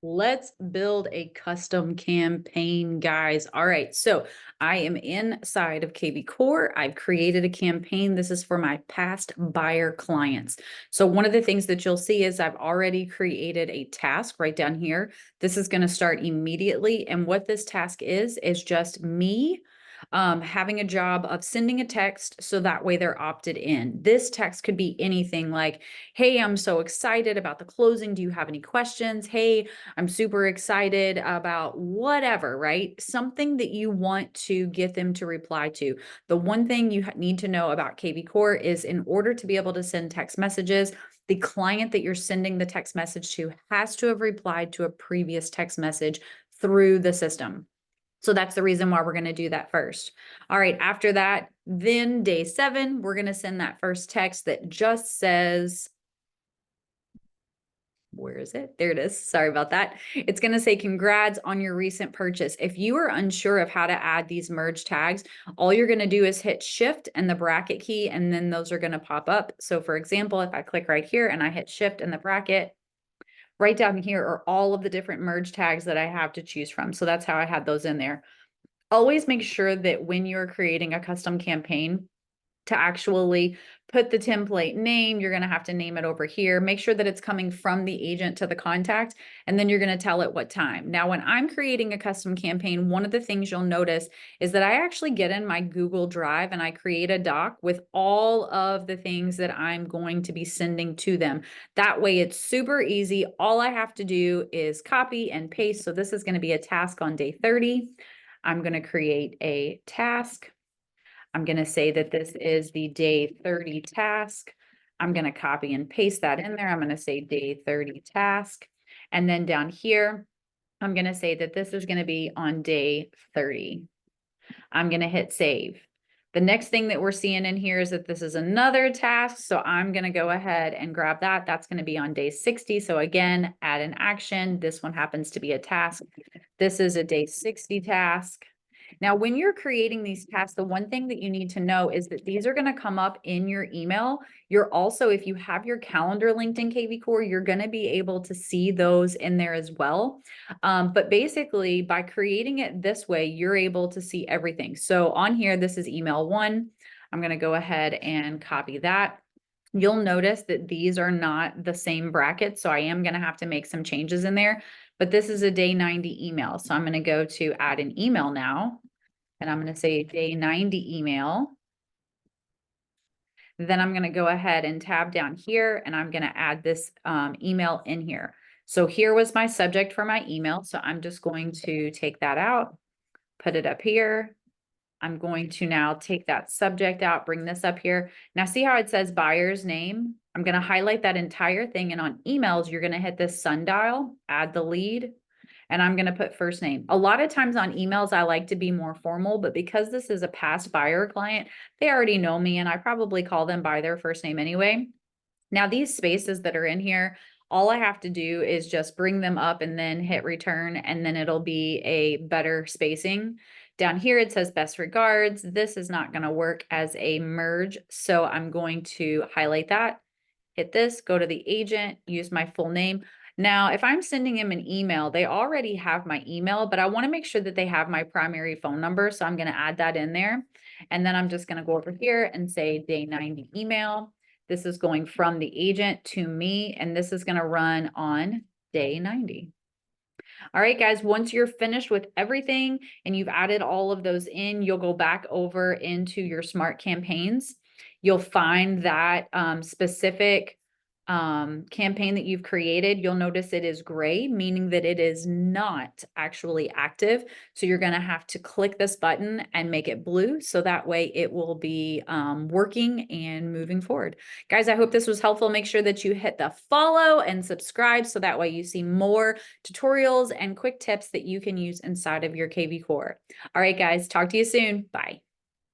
Let's build a custom campaign, guys. All right, so I am inside of kvCORE. I've created a campaign. This is for my past buyer clients. So one of the things that you'll see is I've already created a task right down here. This is going to start immediately. And what this task is just me having a job of sending a text so that way they're opted in. This text could be anything like, hey, I'm so excited about the closing. Do you have any questions? Hey, I'm super excited about whatever, right? Something that you want to get them to reply to. The one thing you need to know about kvCORE is in order to be able to send text messages, the client that you're sending the text message to has to have replied to a previous text message through the system. So that's the reason why we're going to do that first. All right, after that, then day 7, we're going to send that first text that just says, where is it? There it is. Sorry about that. It's going to say congrats on your recent purchase. If you are unsure of how to add these merge tags, all you're going to do is hit shift and the bracket key, and then those are going to pop up. So for example, if I click right here and I hit shift and the bracket, right down here are all of the different merge tags that I have to choose from. So that's how I had those in there. Always make sure that when you're creating a custom campaign, to actually put the template name, you're going to have to name it over here. Make sure that it's coming from the agent to the contact, and then you're going to tell it what time. Now, when I'm creating a custom campaign, one of the things you'll notice is that I actually get in my Google Drive and I create a doc with all of the things that I'm going to be sending to them. That way it's super easy. All I have to do is copy and paste. So this is going to be a task on day 30. I'm going to create a task. I'm going to say that this is the day 30 task. I'm going to copy and paste that in there. I'm going to say day 30 task. And then down here, I'm going to say that this is going to be on day 30. I'm going to hit save. The next thing that we're seeing in here is that this is another task. So I'm going to go ahead and grab that. That's going to be on day 60. So again, add an action. This one happens to be a task. This is a day 60 task. Now, when you're creating these tasks, the one thing that you need to know is that these are going to come up in your email. You're also, if you have your calendar linked in kvCORE, you're going to be able to see those in there as well. But basically, by creating it this way, you're able to see everything. So on here, this is email 1. I'm going to go ahead and copy that. You'll notice that these are not the same brackets, so I am going to have to make some changes in there. But this is a day 90 email. So I'm going to go to add an email now, and I'm going to say day 90 email. Then I'm going to go ahead and tab down here, and I'm going to add this email in here. So here was my subject for my email. So I'm just going to take that out, put it up here. I'm going to now take that subject out, bring this up here. Now see how it says buyer's name? I'm going to highlight that entire thing. And on emails, you're going to hit this sundial, add the lead, and I'm going to put first name. A lot of times on emails, I like to be more formal, but because this is a past buyer client, they already know me and I probably call them by their first name anyway. Now these spaces that are in here, all I have to do is just bring them up and then hit return, and then it'll be a better spacing. Down here, it says best regards. This is not going to work as a merge. So I'm going to highlight that, hit this, go to the agent, use my full name. Now, if I'm sending them an email, they already have my email, but I want to make sure that they have my primary phone number. So I'm going to add that in there. And then I'm just going to go over here and say day 90 email. This is going from the agent to me, and this is going to run on day 90. All right, guys, once you're finished with everything and you've added all of those in, you'll go back over into your smart campaigns. You'll find that specific campaign that you've created. You'll notice it is gray, meaning that it is not actually active. So you're going to have to click this button and make it blue. So that way it will be working and moving forward. Guys, I hope this was helpful. Make sure that you hit the follow and subscribe so that way you see more tutorials and quick tips that you can use inside of your kvCORE. All right, guys, talk to you soon. Bye.